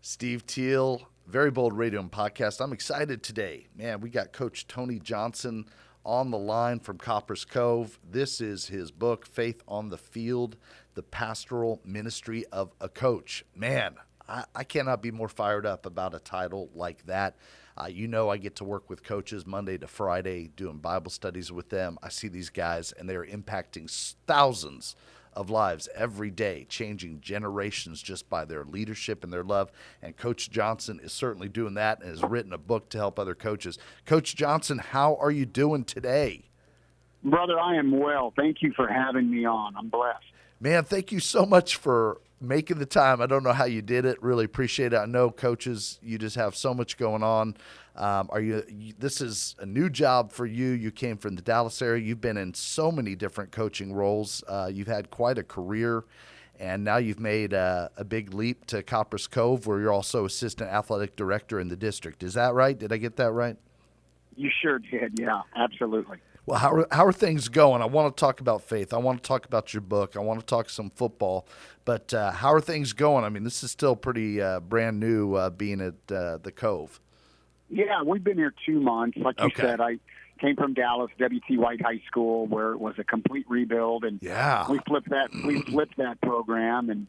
Steve Teel, Very Bold Radio and Podcast. I'm excited today. Man, we got Coach Tony Johnson on the line from Copperas Cove. This is his book, Faith on the Field, the Pastoral Ministry of a Coach. Man, I cannot be more fired up about a title like that. I get to work with coaches Monday to Friday doing Bible studies with them. I see these guys, and they're impacting thousands of lives every day, changing generations just by their leadership and their love. And Coach Johnson is certainly doing that and has written a book to help other coaches. Coach Johnson, how are you doing today? Brother, I am well. Thank you for having me on. I'm blessed. Man, thank you so much for making the time. I don't know how you did it. Really appreciate it. I know, coaches, you just have so much going on. This is a new job for you. You came from the Dallas area. You've been in so many different coaching roles. You've had quite a career, and now you've made a big leap to Copperas Cove, where you're also assistant athletic director in the district. Is that right? Did I get that right? You sure did. Yeah, absolutely. Well, how are things going? I want to talk about faith. I want to talk about your book. I want to talk some football. But how are things going? I mean, this is still pretty brand new being at the Cove. Yeah, we've been here 2 months. Like you said, I came from Dallas, W.T. White High School, where it was a complete rebuild, and we flipped that program, and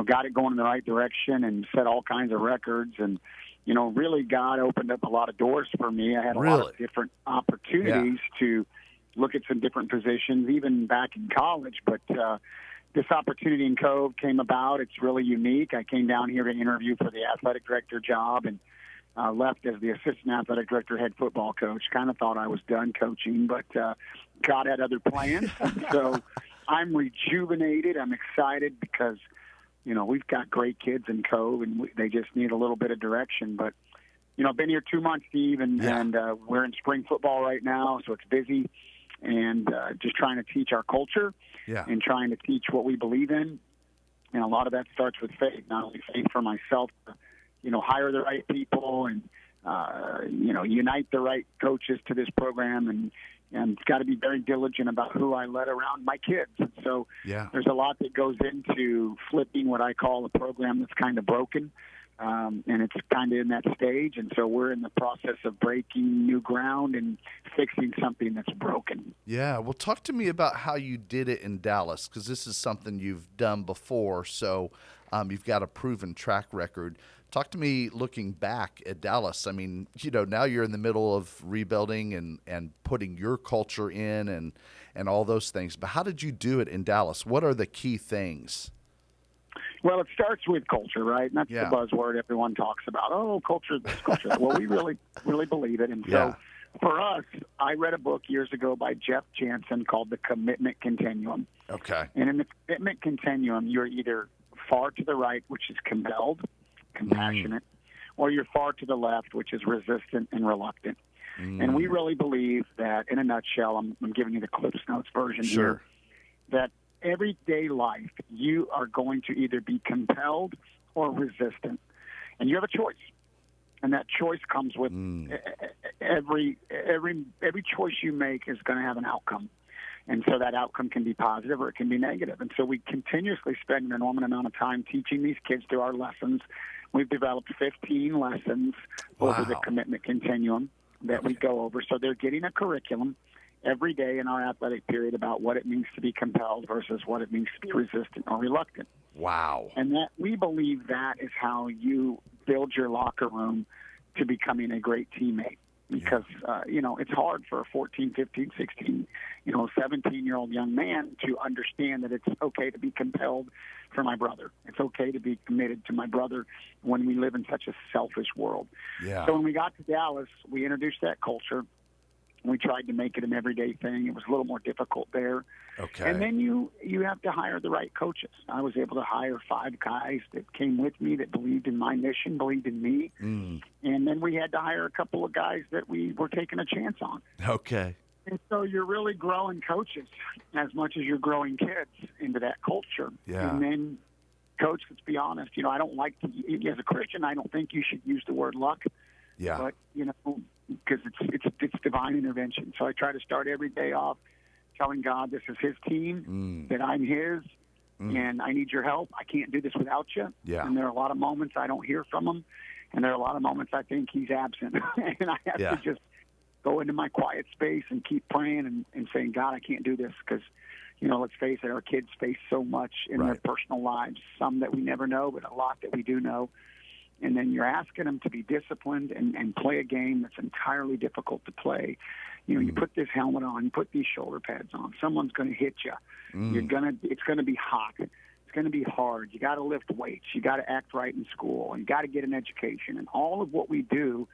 got it going in the right direction, and set all kinds of records, and really God opened up a lot of doors for me. I had a lot of different opportunities to look at some different positions, even back in college. But this opportunity in Cove came about. It's really unique. I came down here to interview for the athletic director job and left as the assistant athletic director, head football coach. Kind of thought I was done coaching, but God had other plans. So I'm rejuvenated. I'm excited because we've got great kids in Cove, and they just need a little bit of direction. But, I've been here 2 months, Steve, and we're in spring football right now, so it's busy. And just trying to teach our culture and trying to teach what we believe in. And a lot of that starts with faith, not only faith for myself, hire the right people and, unite the right coaches to this program, and it's got to be very diligent about who I let around my kids. So there's a lot that goes into flipping what I call a program that's kind of broken, and it's kind of in that stage. And so we're in the process of breaking new ground and fixing something that's broken. Yeah, well, talk to me about how you did it in Dallas, because this is something you've done before, so you've got a proven track record. Talk to me looking back at Dallas. I mean, now you're in the middle of rebuilding and putting your culture in and all those things. But how did you do it in Dallas? What are the key things? Well, it starts with culture, right? And that's the buzzword everyone talks about. Oh, culture, this, culture that. Well, we really, really believe it. And so for us, I read a book years ago by Jeff Jansen called The Commitment Continuum. Okay. And in the Commitment Continuum, you're either far to the right, which is compelled, compassionate, or you're far to the left, which is resistant and reluctant. And we really believe that, in a nutshell, I'm giving you the Cliff's Notes version here, that everyday life, you are going to either be compelled or resistant. And you have a choice. And that choice comes with every choice you make is going to have an outcome. And so that outcome can be positive or it can be negative. And so we continuously spend an enormous amount of time teaching these kids through our lessons. We've developed 15 lessons over the commitment continuum that we go over. So they're getting a curriculum every day in our athletic period about what it means to be compelled versus what it means to be resistant or reluctant. Wow. And that we believe that is how you build your locker room to becoming a great teammate. Because, it's hard for a 14, 15, 16, 17-year-old young man to understand that it's okay to be compelled for my brother. It's okay to be committed to my brother when we live in such a selfish world. Yeah. So when we got to Dallas, we introduced that culture. We tried to make it an everyday thing. It was a little more difficult there. Okay. And then you have to hire the right coaches. I was able to hire 5 guys that came with me that believed in my mission, believed in me. And then we had to hire a couple of guys that we were taking a chance on. Okay. And so you're really growing coaches as much as you're growing kids into that culture. Yeah. And then, Coach, let's be honest, I don't like to, as a Christian, I don't think you should use the word luck. Yeah. But, because it's divine intervention. So I try to start every day off telling God this is his team, that I'm his, and I need your help. I can't do this without you. Yeah. And there are a lot of moments I don't hear from him, and there are a lot of moments I think he's absent, and I have to just go into my quiet space and keep praying and saying, God, I can't do this because, let's face it, our kids face so much in their personal lives, some that we never know, but a lot that we do know. And then you're asking them to be disciplined and play a game that's entirely difficult to play. You put this helmet on, you put these shoulder pads on. Someone's going to hit you. It's going to be hot. It's going to be hard. You got to lift weights. You got to act right in school. You got to get an education. And all of what we do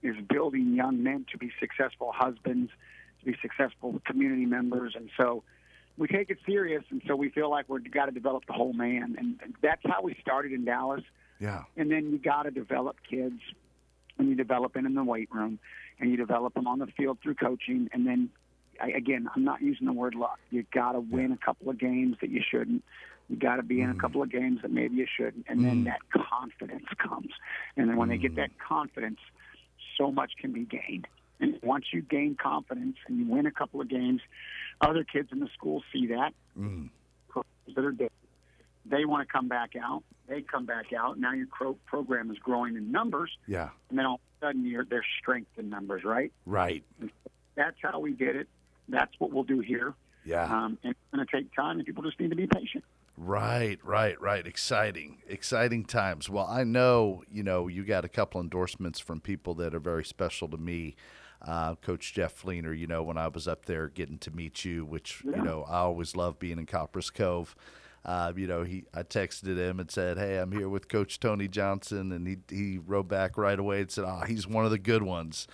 is building young men to be successful husbands, to be successful community members. And so we take it serious, and so we feel like we've got to develop the whole man. And that's how we started in Dallas. Yeah. And then you got to develop kids, and you develop them in the weight room, and you develop them on the field through coaching. And then, again, I'm not using the word luck. You got to win a couple of games that you shouldn't. You got to be in a couple of games that maybe you shouldn't. And then that confidence comes. And then when they get that confidence, so much can be gained. And once you gain confidence and you win a couple of games, other kids in the school see that. That are different. They want to come back out. They come back out. Now your program is growing in numbers. Yeah. And then all of a sudden there's strength in numbers, right? Right. And that's how we did it. That's what we'll do here. Yeah. And it's going to take time, and people just need to be patient. Right. Exciting times. Well, I know, you got a couple endorsements from people that are very special to me. Coach Jeff Fleener, when I was up there getting to meet you, which, I always love being in Copperas Cove. I texted him and said, hey, I'm here with Coach Tony Johnson. And he wrote back right away and said, he's one of the good ones.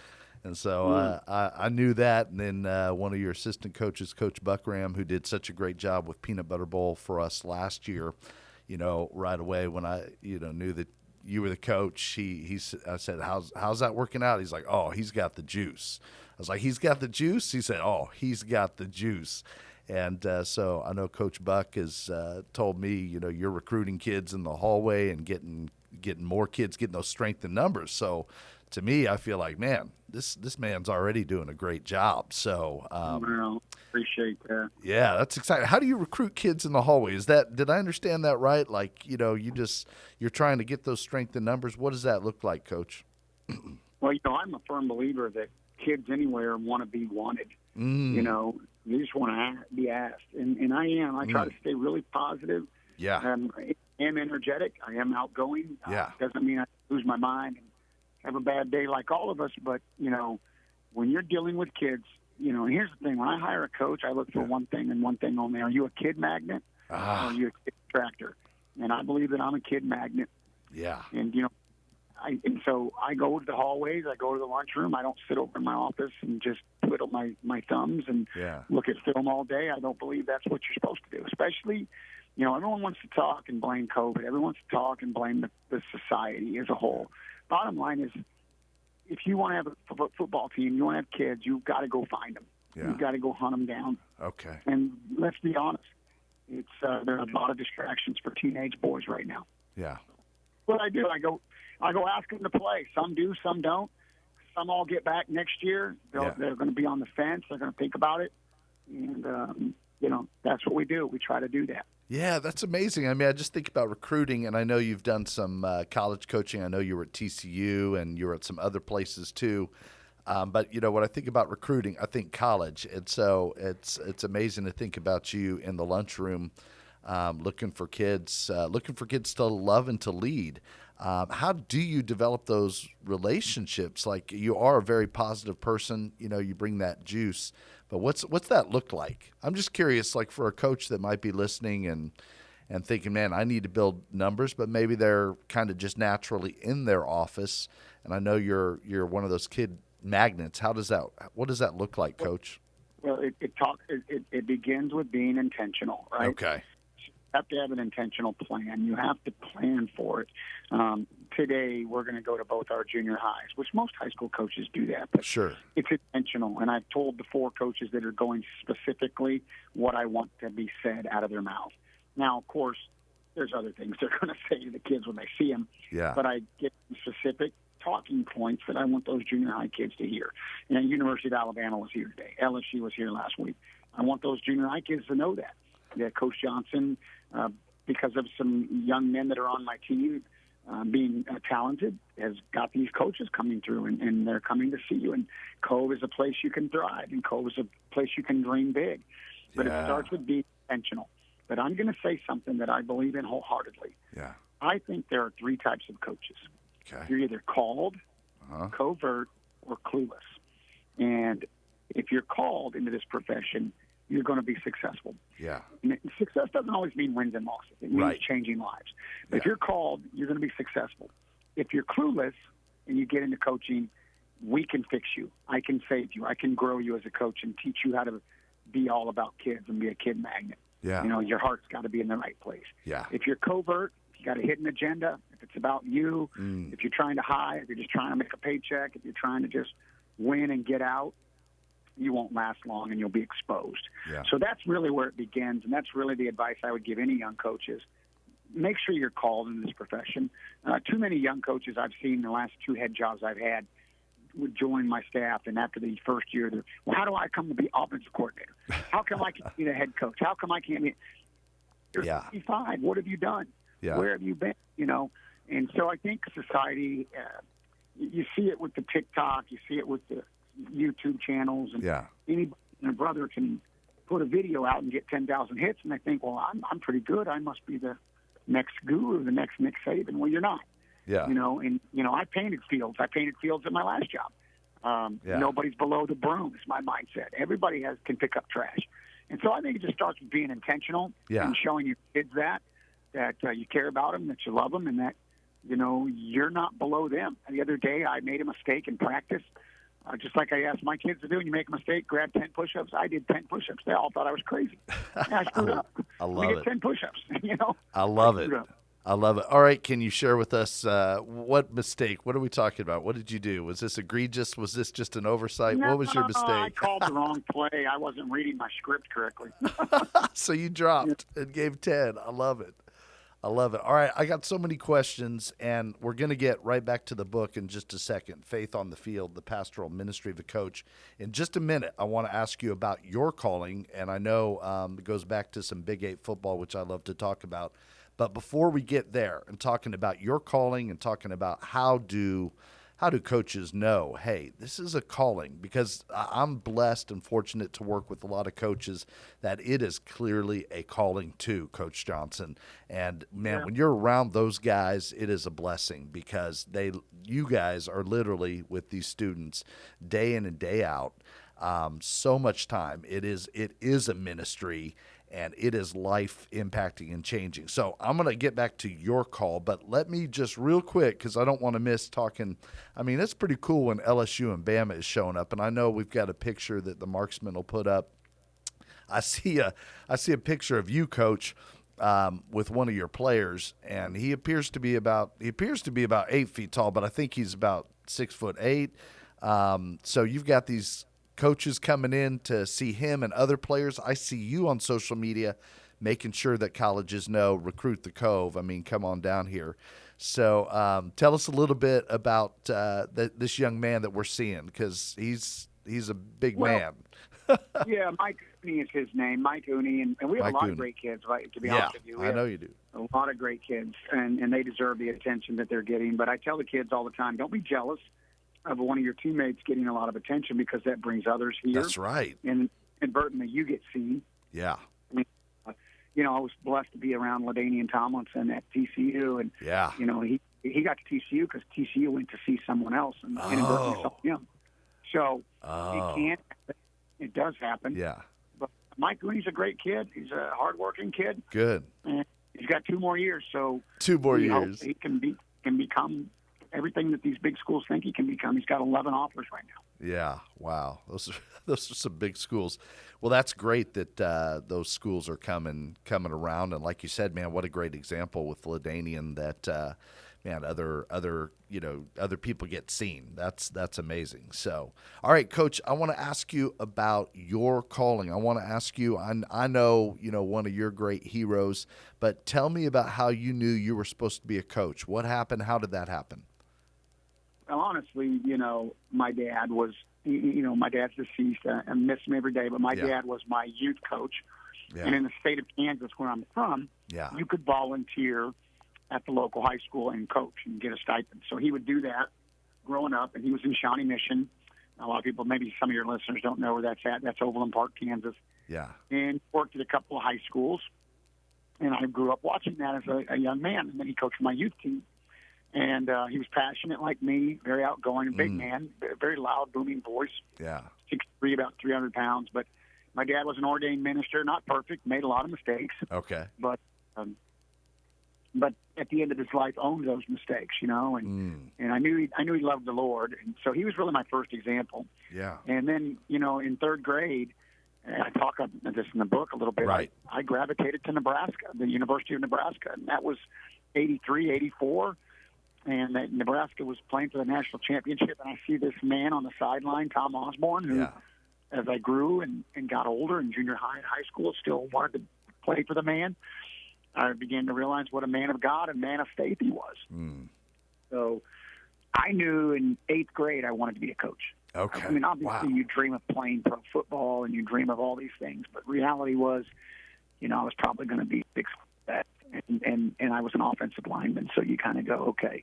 And so I knew that. And then one of your assistant coaches, Coach Buckram, who did such a great job with Peanut Butter Bowl for us last year, right away when I, knew that you were the coach, I said, how's that working out? He's like, oh, he's got the juice. I was like, he's got the juice? He said, oh, he's got the juice. And so I know Coach Buck has told me, you're recruiting kids in the hallway and getting more kids, getting those strength in numbers. So to me, I feel like, man, this man's already doing a great job. So well, appreciate that. Yeah, that's exciting. How do you recruit kids in the hallway? Did I understand that right? Like, you're trying to get those strength in numbers. What does that look like, Coach? Well, I'm a firm believer that kids anywhere want to be wanted. You just want to be asked. And I am. I try to stay really positive. Yeah. I am energetic. I am outgoing. Yeah. Doesn't mean I lose my mind and have a bad day like all of us. But, when you're dealing with kids, and here's the thing. When I hire a coach, I look for one thing and one thing only. Are you a kid magnet or are you a kid attractor? And I believe that I'm a kid magnet. Yeah. And, so I go to the hallways. I go to the lunchroom. I don't sit over in my office and just twiddle my thumbs and look at film all day. I don't believe that's what you're supposed to do, especially, everyone wants to talk and blame COVID. Everyone wants to talk and blame the society as a whole. Bottom line is, if you want to have a football team, you want to have kids, you've got to go find them. Yeah. You've got to go hunt them down. Okay. And let's be honest, there are a lot of distractions for teenage boys right now. Yeah. What I do, I go ask them to play. Some do, some don't. Some all get back next year. They're going to be on the fence. They're going to think about it. And, that's what we do. We try to do that. Yeah, that's amazing. I mean, I just think about recruiting, and I know you've done some college coaching. I know you were at TCU and you were at some other places too. But, when I think about recruiting, I think college. And so it's amazing to think about you in the lunchroom looking for kids to love and to lead. How do you develop those relationships? Like, you are a very positive person, you bring that juice, but what's that look like? I'm just curious, like, for a coach that might be listening and thinking, man, I need to build numbers, but maybe they're kind of just naturally in their office. And I know you're one of those kid magnets. What does that look like, Coach? Well, it begins with being intentional, right? Okay. You have to have an intentional plan. You have to plan for it. Today, we're going to go to both our junior highs, which most high school coaches do that. But sure. It's intentional. And I've told the 4 coaches that are going specifically what I want to be said out of their mouth. Now, of course, there's other things they're going to say to the kids when they see them. Yeah. But I get specific talking points that I want those junior high kids to hear. And University of Alabama was here today. LSU was here last week. I want those junior high kids to know that Coach Johnson because of some young men that are on my team being talented, has got these coaches coming through, and they're coming to see you. And Cove is a place you can thrive, and Cove is a place you can dream big. But it starts with being intentional. But I'm going to say something that I believe in wholeheartedly. Yeah. I think there are three types of coaches. Okay. You're either called, covert, or clueless. And if you're called into this profession, you're going to be successful. Yeah. And success doesn't always mean wins and losses. It means changing lives. But if you're called, you're going to be successful. If you're clueless and you get into coaching, we can fix you. I can save you. I can grow you as a coach and teach you how to be all about kids and be a kid magnet. Yeah. You know, your heart's got to be in the right place. Yeah. If you're covert, if you got a hidden agenda, if it's about you, if you're trying to hide, if you're just trying to make a paycheck, if you're trying to just win and get out, you won't last long and you'll be exposed. Yeah. So that's really where it begins, and that's really the advice I would give any young coaches. Make sure you're called into this profession. Too many young coaches I've seen in the last two head jobs I've had would join my staff, and after the first year, they're, well, how do I come to be offensive coordinator? How come I can't be the head coach? How come I can't be? You're 55. What have you done? Yeah. Where have you been? You know, and so I think society, you see it with the TikTok, you see it with the YouTube channels, and anybody and a brother can put a video out and get 10,000 hits, and they think, well, I'm pretty good. I must be the next guru, the next Nick Saban. Well, you're not. Yeah. You know, and I painted fields. I painted fields at my last job. Nobody's below the broom is my mindset. Everybody can pick up trash, and so I think it just starts with being intentional and showing your kids that you care about them, that you love them, and that you're not below them. And the other day, I made a mistake in practice. Just like I asked my kids to do, when you make a mistake, grab 10 push-ups. I did 10 push-ups. They all thought I was crazy. I screwed up. I love it. 10 push-ups, I love it. I love it. All right, can you share with us what mistake? What are we talking about? What did you do? Was this egregious? Was this just an oversight? No, what was your mistake? I called the wrong play. I wasn't reading my script correctly. So you dropped and gave 10. I love it. I love it. All right, I got so many questions, and we're going to get right back to the book in just a second, Faith on the Field, the Pastoral Ministry of a Coach. In just a minute, I want to ask you about your calling, and I know it goes back to some Big 8 football, which I love to talk about. But before we get there and talking about your calling and talking about how do coaches know, hey, this is a calling, because I'm blessed and fortunate to work with a lot of coaches that it is clearly a calling too, Coach Johnson. And man, when you're around those guys, it is a blessing, because you guys are literally with these students day in and day out. So much time. It is a ministry, and it is life impacting and changing. So I'm going to get back to your call, but let me just real quick, because I don't want to miss talking. I mean, it's pretty cool when LSU and Bama is showing up, and I know we've got a picture that the marksman will put up. I see a picture of you, Coach, with one of your players, and he appears to be about 8 feet tall, but I think he's about 6'8". So you've got these coaches coming in to see him and other players. I see you on social media making sure that colleges know, recruit the Cove. I mean, come on down here. So tell us a little bit about this young man that we're seeing, because he's a big man. Yeah, Mike Ooney is his name, Mike Ooney, and we have a lot of great kids, right, to be honest with you. I know you do. A lot of great kids, and they deserve the attention that they're getting. But I tell the kids all the time, don't be jealous of one of your teammates getting a lot of attention, because that brings others here. That's right. And inadvertently, you get seen. Yeah. I mean, I was blessed to be around LaDainian Tomlinson at TCU, and he got to TCU because TCU went to see someone else and inadvertently saw him. So it does happen. Yeah. But Mike Gooney's a great kid. He's a hardworking kid. Good. And he's got 2 more years. So 2 more years. He can become everything that these big schools think he can become. He's got 11 offers right now. Yeah, wow. Those are some big schools. Well, that's great that those schools are coming around. And like you said, man, what a great example with LaDainian that other people get seen. That's amazing. So, all right, Coach, I want to ask you about your calling. I want to ask you, I know, one of your great heroes, but tell me about how you knew you were supposed to be a coach. What happened? How did that happen? Well, honestly, my dad was, my dad's deceased. I miss him every day, but my dad was my youth coach. Yeah. And in the state of Kansas, where I'm from, you could volunteer at the local high school and coach and get a stipend. So he would do that growing up, and he was in Shawnee Mission. A lot of people, maybe some of your listeners don't know where that's at. That's Overland Park, Kansas. Yeah. And worked at a couple of high schools. And I grew up watching that as a young man. And then he coached my youth team. And he was passionate like me, very outgoing, a big man, very loud, booming voice. Yeah. 6'3", about 300 pounds. But my dad was an ordained minister, not perfect, made a lot of mistakes. Okay. But at the end of his life, owned those mistakes, you know. And I knew he loved the Lord. And so he was really my first example. Yeah. And then, you know, in third grade, and I talk about this in the book a little bit. Right. I gravitated to Nebraska, the University of Nebraska, and that was 83, 84. And that Nebraska was playing for the national championship, and I see this man on the sideline, Tom Osborne, who, as I grew and got older in junior high and high school, still wanted to play for the man. I began to realize what a man of God and man of faith he was. So I knew in 8th grade I wanted to be a coach. Okay. I mean, obviously you dream of playing pro football and you dream of all these things, but reality was, you know, I was probably going to be big that, and I was an offensive lineman. So you kind of go, okay,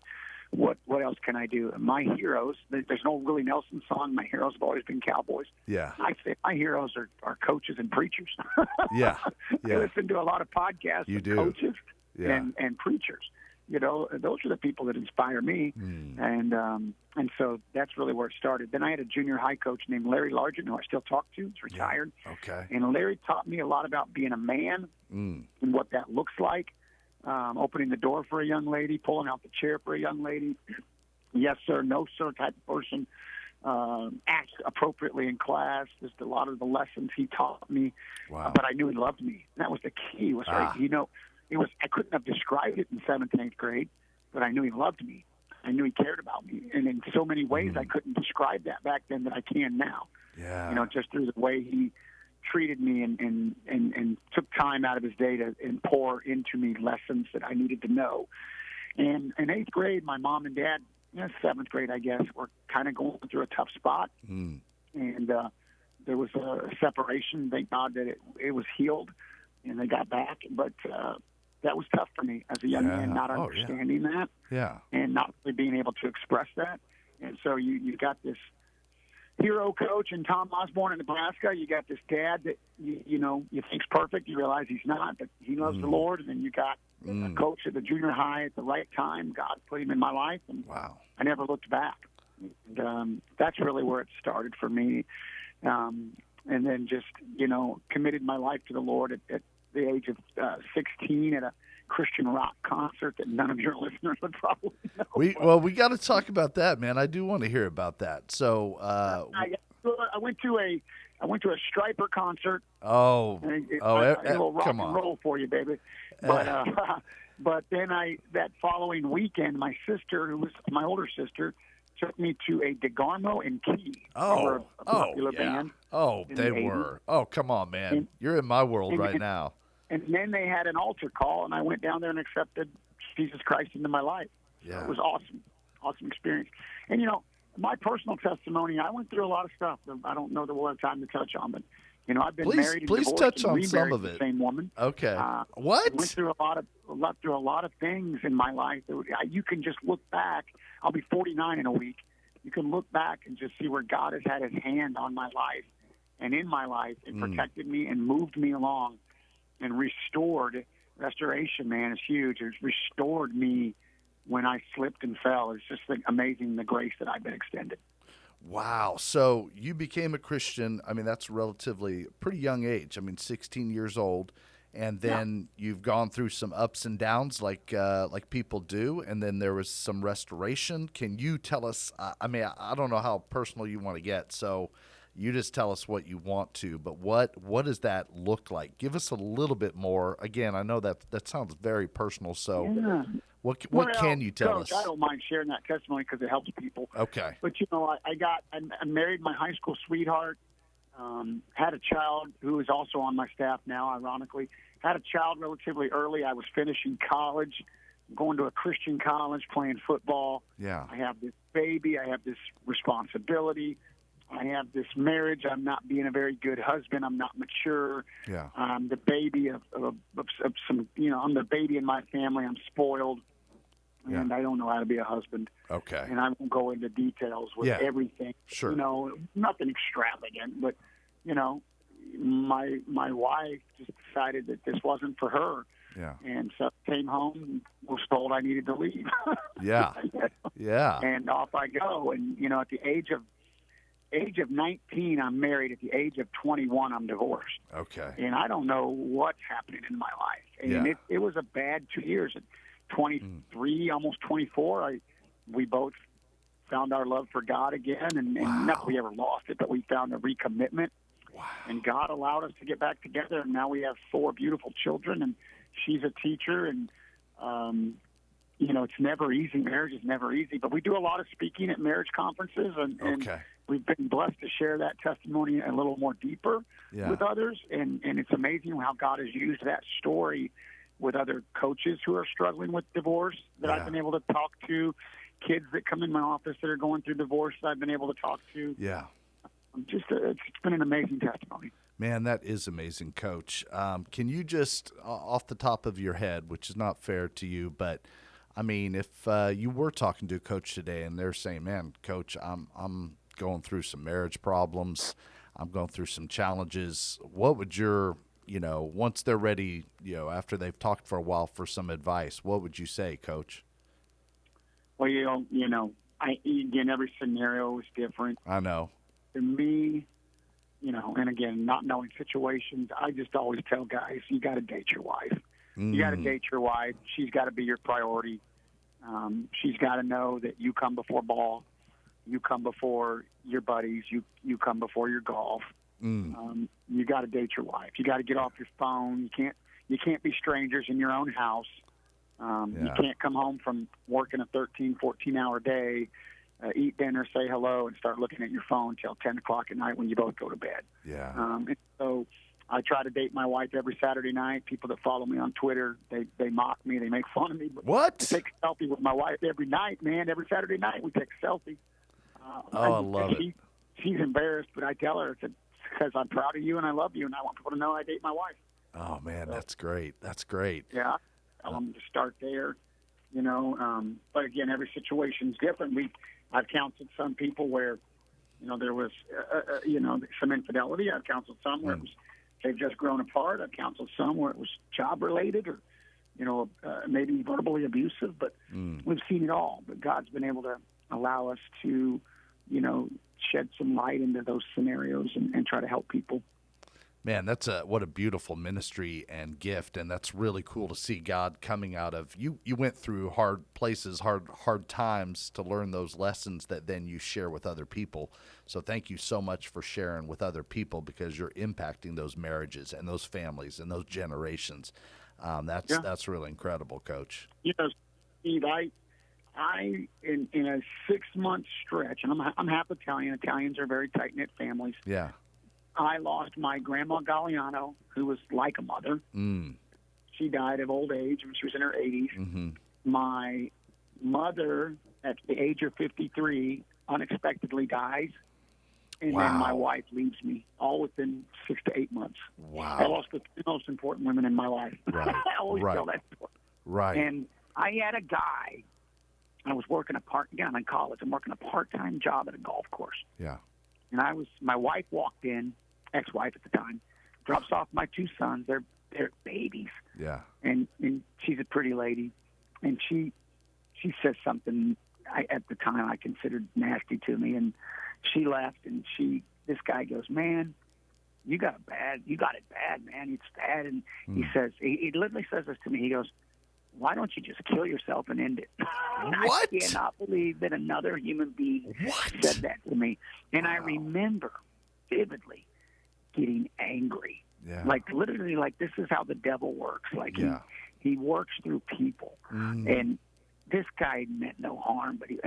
what else can I do? And my heroes, there's no Willie Nelson song. My heroes have always been cowboys. Yeah. I say my heroes are coaches and preachers. Yeah. I listen to a lot of podcasts You of do. coaches and preachers. You know, those are the people that inspire me. And so that's really where it started. Then I had a junior high coach named Larry Largent, who I still talk to. He's retired. Yeah. Okay. And Larry taught me a lot about being a man and what that looks like. Opening the door for a young lady, pulling out the chair for a young lady, yes sir, no sir type of person, act appropriately in class. Just a lot of the lessons he taught me. Wow. But I knew he loved me. And that was the key. Was like, you know, I couldn't have described it in 7th and 8th grade, but I knew he loved me. I knew he cared about me, and in so many ways I couldn't describe that back then that I can now. Yeah. You know, just through the way he treated me and took time out of his day to and pour into me lessons that I needed to know. And in 8th grade, my mom and dad, 7th grade, I guess, were kind of going through a tough spot. And there was a separation. Thank God that it was healed and they got back. But that was tough for me as a young man, not understanding that and not really being able to express that. And so you got this hero coach in Tom Osborne in Nebraska. You got this dad that you know you think's perfect. You realize he's not, but he loves the Lord. And then you got a coach at the junior high at the right time. God put him in my life, and I never looked back. And that's really where it started for me. And then just committed my life to the Lord at the age of 16 at a Christian rock concert that none of your listeners would probably know. We got to talk about that, man. I do want to hear about that. So I went to a Striper concert. A little rock come and on. roll for you, baby. But then that following weekend, my sister, who was my older sister, took me to a DeGarmo and Key. A popular band. Oh, they were. Oh, come on, man. You're in my world right now. And then they had an altar call, and I went down there and accepted Jesus Christ into my life. Yeah. It was awesome. Awesome experience. And, my personal testimony, I went through a lot of stuff that I don't know that we'll have time to touch on, but, I've been married and divorced touch and on some remarried of the it. same woman. Okay. What? I went through a lot of things in my life. You can just look back. I'll be 49 in a week. You can look back and just see where God has had his hand on my life and in my life and protected me and moved me along and restored. Restoration, man, is huge. It's restored me when I slipped and fell. It's just amazing the grace that I've been extended. Wow. So you became a Christian. I mean, that's relatively pretty young age. I mean, 16 years old. And then you've gone through some ups and downs like people do, and then there was some restoration. Can you tell us, I don't know how personal you want to get, so you just tell us what you want to, but what does that look like? Give us a little bit more. Again, I know that sounds very personal, so what can you tell us? I don't mind sharing that testimony because it helps people. Okay. But, I married my high school sweetheart. Had a child who is also on my staff now, ironically. Had a child relatively early. I was finishing college, going to a Christian college, playing football. Yeah. I have this baby. I have this responsibility. I have this marriage. I'm not being a very good husband. I'm not mature. Yeah. I'm the baby of some, I'm the baby in my family. I'm spoiled. And I don't know how to be a husband. Okay. And I won't go into details with everything. Sure. Nothing extravagant, but, my wife just decided that this wasn't for her. Yeah. And so I came home and was told I needed to leave. Yeah. Yeah. And off I go. And, at the age of 19, I'm married. At the age of 21, I'm divorced. Okay. And I don't know what's happening in my life. And it was a bad 2 years. At 23, almost 24, we both found our love for God again. And not that we ever lost it, but we found a recommitment. Wow. And God allowed us to get back together. And now we have 4 beautiful children. And she's a teacher. And, it's never easy. Marriage is never easy. But we do a lot of speaking at marriage conferences. And we've been blessed to share that testimony a little more deeper with others. And it's amazing how God has used that story with other coaches who are struggling with divorce that I've been able to talk to, kids that come in my office that are going through divorce that I've been able to talk to. Yeah. It's been an amazing testimony. Man, that is amazing, Coach. Can you just, off the top of your head, which is not fair to you, but I mean, if you were talking to a coach today and they're saying, "Man, Coach, I'm going through some marriage problems, I'm going through some challenges," what would your, once they're ready, after they've talked for a while for some advice, what would you say, Coach? Well, again, every scenario is different. I know. To me, and again, not knowing situations, I just always tell guys, you got to date your wife. You got to date your wife. She's got to be your priority. She's got to know that you come before ball. You come before your buddies. You come before your golf. You got to date your wife. You got to get off your phone. You can't be strangers in your own house. You can't come home from working a 13, 14-hour day, eat dinner, say hello, and start looking at your phone till 10 o'clock at night when you both go to bed. Yeah. And so I try to date my wife every Saturday night. People that follow me on Twitter, they mock me. They make fun of me. But what? I take a selfie with my wife every night, man. Every Saturday night we take a selfie. I love it. She's embarrassed, but I tell her it's because I'm proud of you and I love you, and I want people to know I date my wife. Oh, man, that's great. That's great. Yeah. I want them to start there, But, again, every situation's different. I've counseled some people where, there was, some infidelity. I've counseled some where they've just grown apart. I've counseled some where it was job-related or, maybe verbally abusive. But we've seen it all. But God's been able to allow us to, shed some light into those scenarios and try to help people. Man, what a beautiful ministry and gift, and that's really cool to see God coming out of you. You went through hard places, hard times to learn those lessons that then you share with other people. So thank you so much for sharing with other people, because you're impacting those marriages and those families and those generations. That's really incredible, Coach. Steve, I in a 6-month stretch, and I'm half Italian. Italians are very tight-knit families. Yeah. I lost my grandma Galliano, who was like a mother. She died of old age when she was in her 80s. Mm-hmm. My mother, at the age of 53, unexpectedly dies. And then my wife leaves me, all within 6 to 8 months. Wow. I lost the two most important women in my life. Right. I always tell that story. Right. And I had a guy. I was working I'm in college. I'm working a part-time job at a golf course. Yeah. And my wife walked in, ex-wife at the time, drops off my 2 sons. They're babies. Yeah. And she's a pretty lady. And she says something at the time I considered nasty to me. And she left, and this guy goes, "Man, you got it bad, man. It's bad." And he says, he literally says this to me. He goes, "Why don't you just kill yourself and end it?" What? I cannot believe that another human being said that to me. And I remember vividly getting angry. Yeah. Like, literally, like, this is how the devil works. Like, he works through people. And this guy meant no harm, but his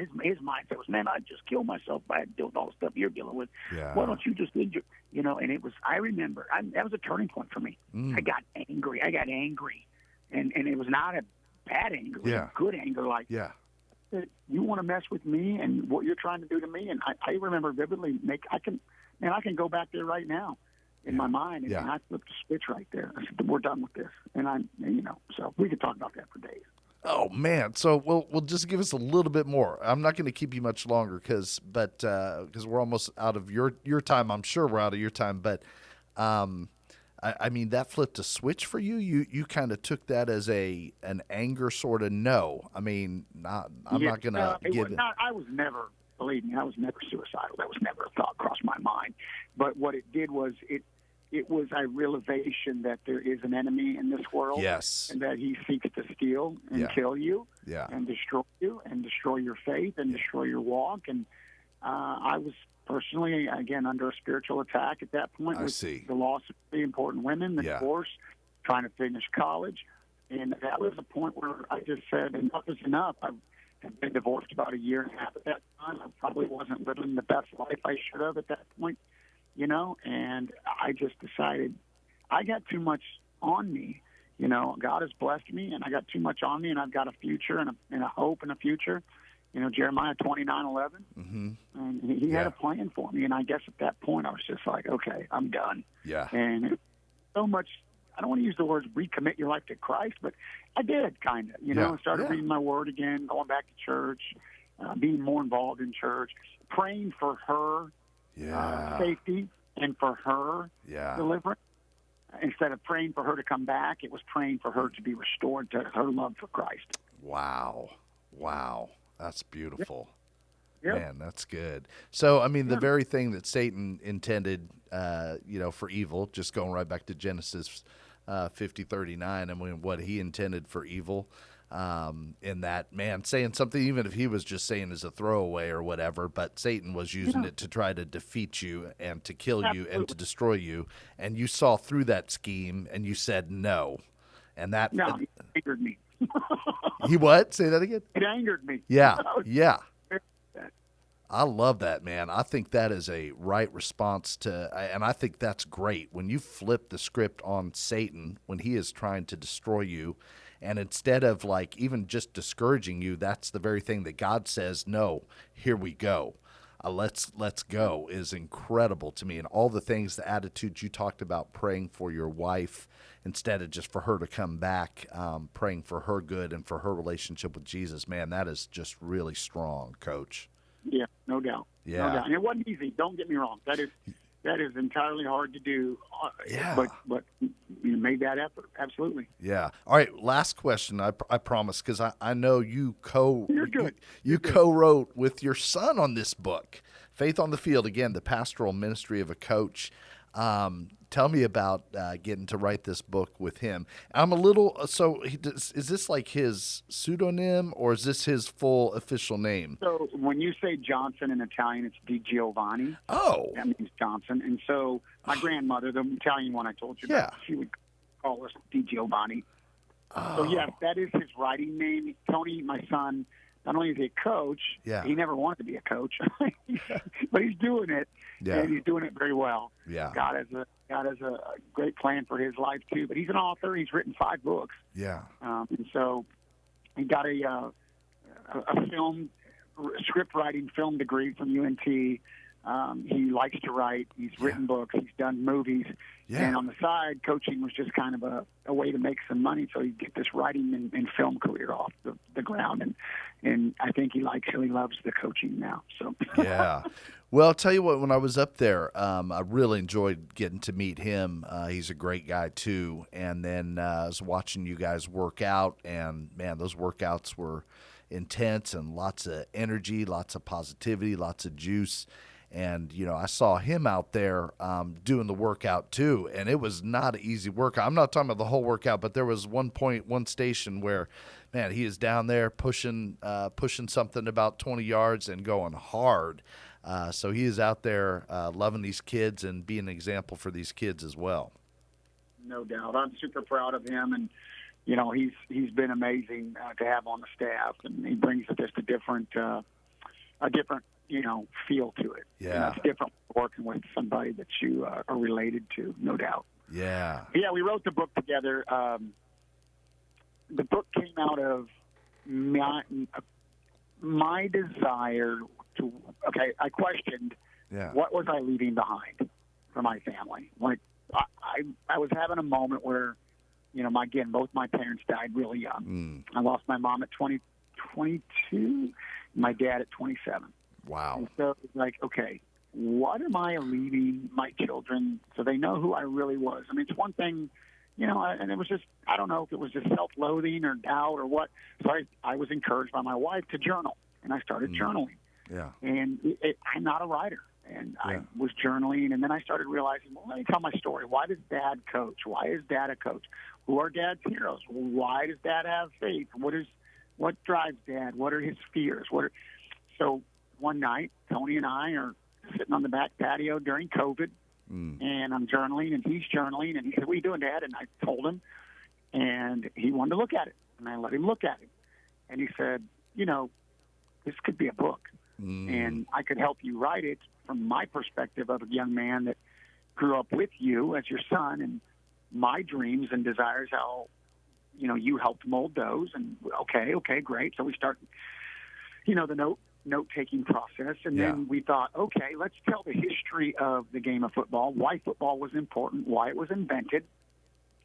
mindset was, "Man, I'd just kill myself by doing all the stuff you're dealing with. Yeah. Why don't you just end your," and it was, I remember, that was a turning point for me. I got angry. And it was not a bad anger. It was a good anger. Like, that you want to mess with me and what you're trying to do to me. And I remember vividly, I can go back there right now in my mind, and I flipped the switch right there. I said, we're done with this. And so we could talk about that for days. Oh man! So we'll just give us a little bit more. I'm not going to keep you much longer because we're almost out of your time. I'm sure we're out of your time, but I mean that flipped a switch for you. You kind of took that as an anger sort of no. I mean, I'm not going to give it. I was never, believe me, I was never suicidal. That was never a thought crossed my mind. But what it did was it was a realization that there is an enemy in this world, yes, and that he seeks to steal and kill you, and destroy you, and destroy your faith, and destroy your walk. And I was personally, again, under a spiritual attack at that point. I see. The loss of 3 important women, the divorce, trying to finish college, and that was a point where I just said, enough is enough. I've been divorced about a year and a half at that time. I probably wasn't living the best life I should have at that point. And I just decided I got too much on me. God has blessed me, and I got too much on me, and I've got a future and a hope and a future. Jeremiah 29:11, and he had a plan for me. And I guess at that point I was just like, okay, I'm done. Yeah. And so much, I don't want to use the words recommit your life to Christ, but I did kind of, I started reading my word again, going back to church, being more involved in church, praying for her safety and for her deliverance. Instead of praying for her to come back, it was praying for her to be restored to her love for Christ. Wow. That's beautiful. Yep. Man, that's good. So, I mean, the very thing that Satan intended, for evil, just going right back to Genesis 50:39, I mean, what he intended for evil, in that, man, saying something, even if he was just saying as a throwaway or whatever, but Satan was using it to try to defeat you and to kill you and to destroy you. And you saw through that scheme and you said no. And that it angered me. He what? Say that again? It angered me. Yeah. I love that, man. I think that is a right response and I think that's great. When you flip the script on Satan, when he is trying to destroy you, and instead of like even just discouraging you, that's the very thing that God says, no, here we go. Let's go is incredible to me. And all the things, the attitudes you talked about, praying for your wife instead of just for her to come back, praying for her good and for her relationship with Jesus, man, that is just really strong, Coach. Yeah, no doubt. Yeah. No doubt. And it wasn't easy. Don't get me wrong. That is entirely hard to do. But you made that effort. Absolutely. Yeah. All right. Last question. I promise, because I know you co-wrote with your son on this book, Faith on the Field. Again, the pastoral ministry of a coach. Tell me about getting to write this book with him. I'm a little is this like his pseudonym or is this his full official name? So when you say Johnson in Italian, it's Di Giovanni. Oh, that means Johnson. And so my grandmother, the Italian one I told you about, she would call us Di Giovanni. Oh. So yeah, that is his writing name. Tony, my son, not only is he a coach, he never wanted to be a coach, but he's doing it, and he's doing it very well. Yeah. God has a great plan for his life too. But he's an author. He's written 5 books. Yeah. And so he got a script writing film degree from UNT. He likes to write. He's written books. He's done movies. Yeah. And on the side, coaching was just kind of a way to make some money so he'd get this writing and film career off the ground. And I think he really loves the coaching now. So yeah. Well, I'll tell you what, when I was up there, I really enjoyed getting to meet him. He's a great guy, too. And then I was watching you guys work out, and, man, those workouts were intense and lots of energy, lots of positivity, lots of juice. And, I saw him out there doing the workout, too, and it was not an easy workout. I'm not talking about the whole workout, but there was one station where, man, he is down there pushing something about 20 yards and going hard. So he is out there loving these kids and being an example for these kids as well. No doubt. I'm super proud of him, and, he's been amazing to have on the staff, and he brings just a different feel to it. Yeah. It's different working with somebody that you are related to, no doubt. Yeah. Yeah, we wrote the book together. The book came out of my desire to, I questioned what was I leaving behind for my family. Like, I was having a moment where, again, both my parents died really young. I lost my mom at 22, my dad at 27. Wow. And so it's like, okay, what am I leaving my children so they know who I really was? I mean, it's one thing, and it was just, I don't know if it was just self-loathing or doubt or what. So I was encouraged by my wife to journal, and I started journaling. Yeah. And I'm not a writer. And I was journaling, and then I started realizing, well, let me tell my story. Why does Dad coach? Why is Dad a coach? Who are Dad's heroes? Why does Dad have faith? What drives Dad? What are his fears? So one night, Tony and I are sitting on the back patio during COVID, and I'm journaling, and he's journaling, and he said, "What are you doing, Dad?" And I told him, and he wanted to look at it, and I let him look at it, and he said, this could be a book, and I could help you write it from my perspective of a young man that grew up with you as your son, and my dreams and desires, how, you helped mold those. And okay, great. So we start, the note-taking process. And then we thought, okay, let's tell the history of the game of football, why football was important, why it was invented.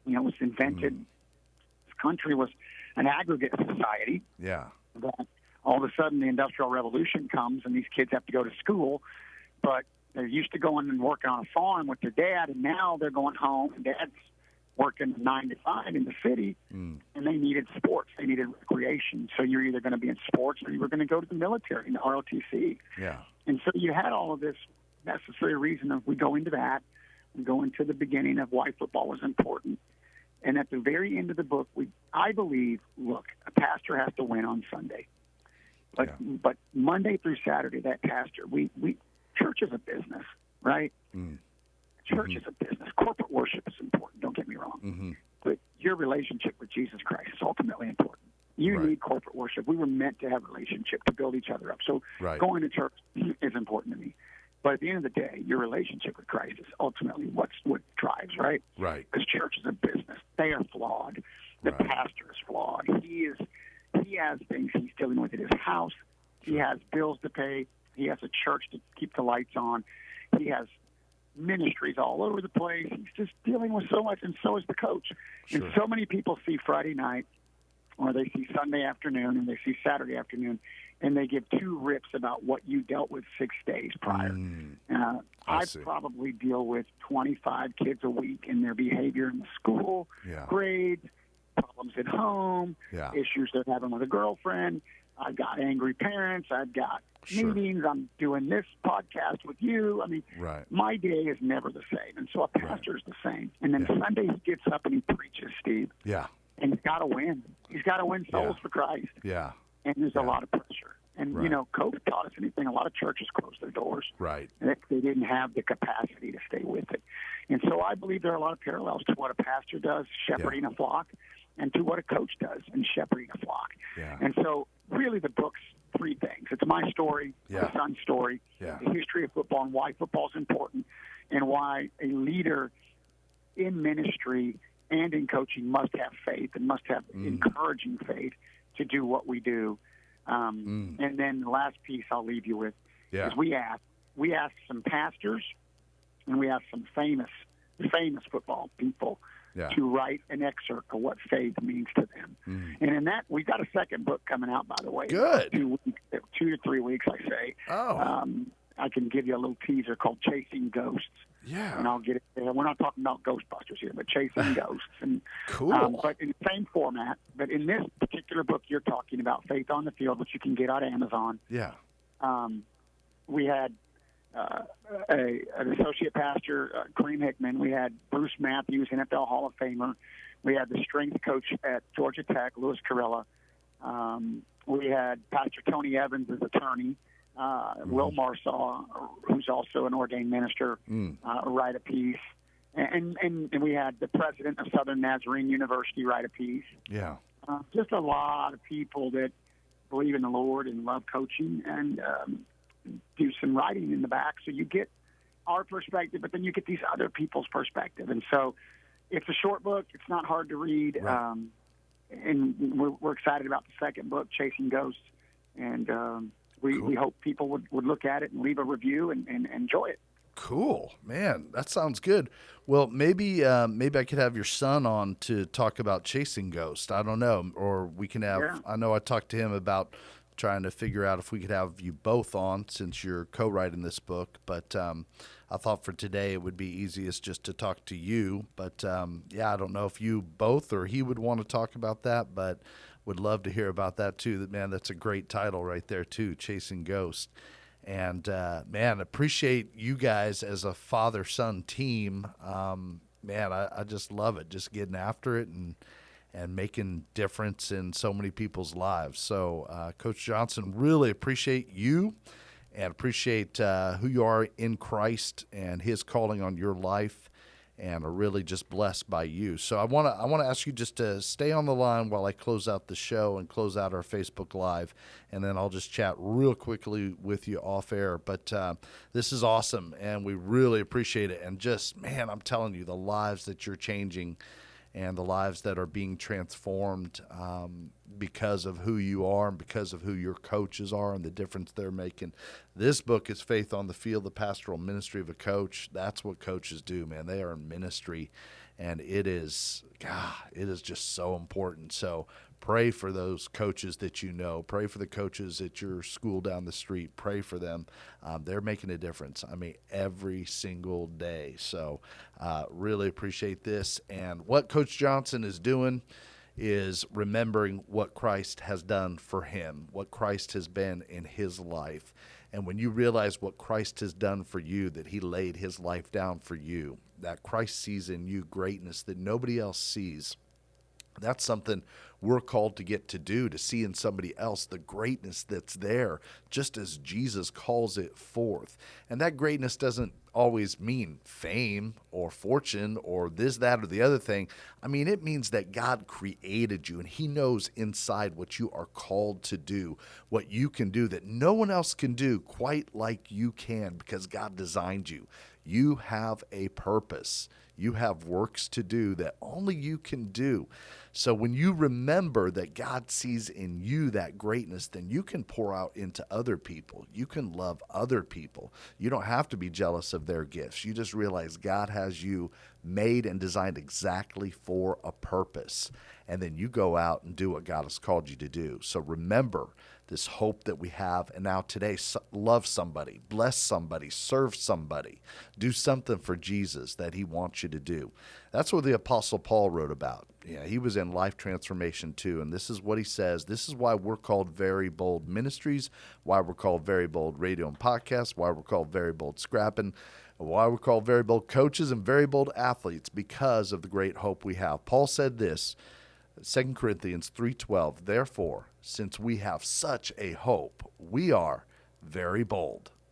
It was invented. This country was an aggregate society. Yeah. That all of a sudden the Industrial Revolution comes and these kids have to go to school, but they're used to going and working on a farm with their dad, and now they're going home, and Dad's working 9 to 5 in the city, and they needed sports. They needed recreation. So you're either going to be in sports or you were going to go to the military, in the ROTC. Yeah. And so you had all of this necessary reason of we go into that. We go into the beginning of why football was important. And at the very end of the book, I believe, look, a pastor has to win on Sunday. But Monday through Saturday, that pastor, church is a business, right? Church is a business. Corporate worship is important, don't get me wrong. But your relationship with Jesus Christ is ultimately important. You need corporate worship. We were meant to have a relationship to build each other up. So going to church is important to me. But at the end of the day, your relationship with Christ is ultimately what drives, right? Right. Because church is a business. They are flawed. The pastor is flawed. He has things he's dealing with at his house. He has bills to pay. He has a church to keep the lights on. He has ministries all over the place. He's just dealing with so much, and so is the coach. Sure. And so many people see Friday night, or they see Sunday afternoon, and they see Saturday afternoon, and they give two rips about what you dealt with 6 days prior. I probably deal with 25 kids a week in their behavior in the school, grades, problems at home, issues they're having with a girlfriend. I've got angry parents. I've got meetings. I'm doing this podcast with you. I mean, my day is never the same. And so a pastor is the same. And then Sunday he gets up and he preaches, Steve. Yeah. And he's got to win. He's got to win souls for Christ. Yeah. And there's a lot of pressure. And, COVID taught us anything. A lot of churches closed their doors. Right. They didn't have the capacity to stay with it. And so I believe there are a lot of parallels to what a pastor does, shepherding a flock, and to what a coach does in shepherding a flock. Yeah. And so really the book's three things. It's my story, my son's story, the history of football and why football is important, and why a leader in ministry and in coaching must have faith and must have encouraging faith to do what we do. And then the last piece I'll leave you with is we asked some pastors and we asked some famous football people to write an excerpt of what faith means to them. And in that, we've got a second book coming out, by the way. Good. 2 to 3 weeks, I say. Oh. I can give you a little teaser called Chasing Ghosts. Yeah. And I'll get it there. We're not talking about Ghostbusters here, but Chasing Ghosts. And, cool. But in the same format. But in this particular book you're talking about, Faith on the Field, which you can get on Amazon. Yeah. We had an associate pastor, Kareem Hickman. We had Bruce Matthews, NFL Hall of Famer. We had the strength coach at Georgia Tech, Louis Carilla. We had Pastor Tony Evans as attorney. Will Marsaw, who's also an ordained minister, write a piece. And we had the president of Southern Nazarene University write a piece. Yeah. Just a lot of people that believe in the Lord and love coaching and do some writing in the back. So you get our perspective, but then you get these other people's perspective. And so it's a short book. It's not hard to read. Right. And we're excited about the second book, Chasing Ghosts. and we hope people would look at it and leave a review and enjoy it. Cool, man. That sounds good. Well, maybe I could have your son on to talk about chasing ghosts. I don't know, or we can have. Yeah. I know I talked to him about trying to figure out if we could have you both on since you're co-writing this book. But I thought for today it would be easiest just to talk to you. But I don't know if you both or he would want to talk about that, but would love to hear about that too. Man, that's a great title right there too, Chasing Ghosts. And man, appreciate you guys as a father-son team. Man, I just love it, just getting after it and making difference in so many people's lives. So, Coach Johnson, really appreciate you and appreciate who you are in Christ and His calling on your life, and are really just blessed by you. So I want to ask you just to stay on the line while I close out the show and close out our Facebook Live, and then I'll just chat real quickly with you off air. But this is awesome, and we really appreciate it. And just, man, I'm telling you, the lives that you're changing and the lives that are being transformed because of who you are and because of who your coaches are and the difference they're making. This book is Faith on the Field, the Pastoral Ministry of a Coach. That's what coaches do, man. They are in ministry, and it is just so important. So pray for those coaches that you know. Pray for the coaches at your school down the street. Pray for them. They're making a difference, every single day. So really appreciate this. And what Coach Johnson is doing is remembering what Christ has done for him, what Christ has been in his life. And when you realize what Christ has done for you, that he laid his life down for you, that Christ sees in you greatness that nobody else sees, that's something we're called to get to do, to see in somebody else the greatness that's there, just as Jesus calls it forth. And that greatness doesn't always mean fame or fortune or this, that, or the other thing. It means that God created you, and he knows inside what you are called to do, what you can do that no one else can do quite like you can, because God designed you. You have a purpose. You have works to do that only you can do. So when you remember that God sees in you that greatness, then you can pour out into other people. You can love other people. You don't have to be jealous of their gifts. You just realize God has you made and designed exactly for a purpose. And then you go out and do what God has called you to do. So remember this hope that we have. And now today, love somebody, bless somebody, serve somebody, do something for Jesus that he wants you to do. That's what the Apostle Paul wrote about. Yeah, he was in life transformation too. And this is what he says. This is why we're called Very Bold Ministries, why we're called Very Bold Radio and Podcasts, why we're called Very Bold Scrapping, why we're called Very Bold Coaches and Very Bold Athletes, because of the great hope we have. Paul said this, 2 Corinthians 3:12, therefore, since we have such a hope, we are very bold.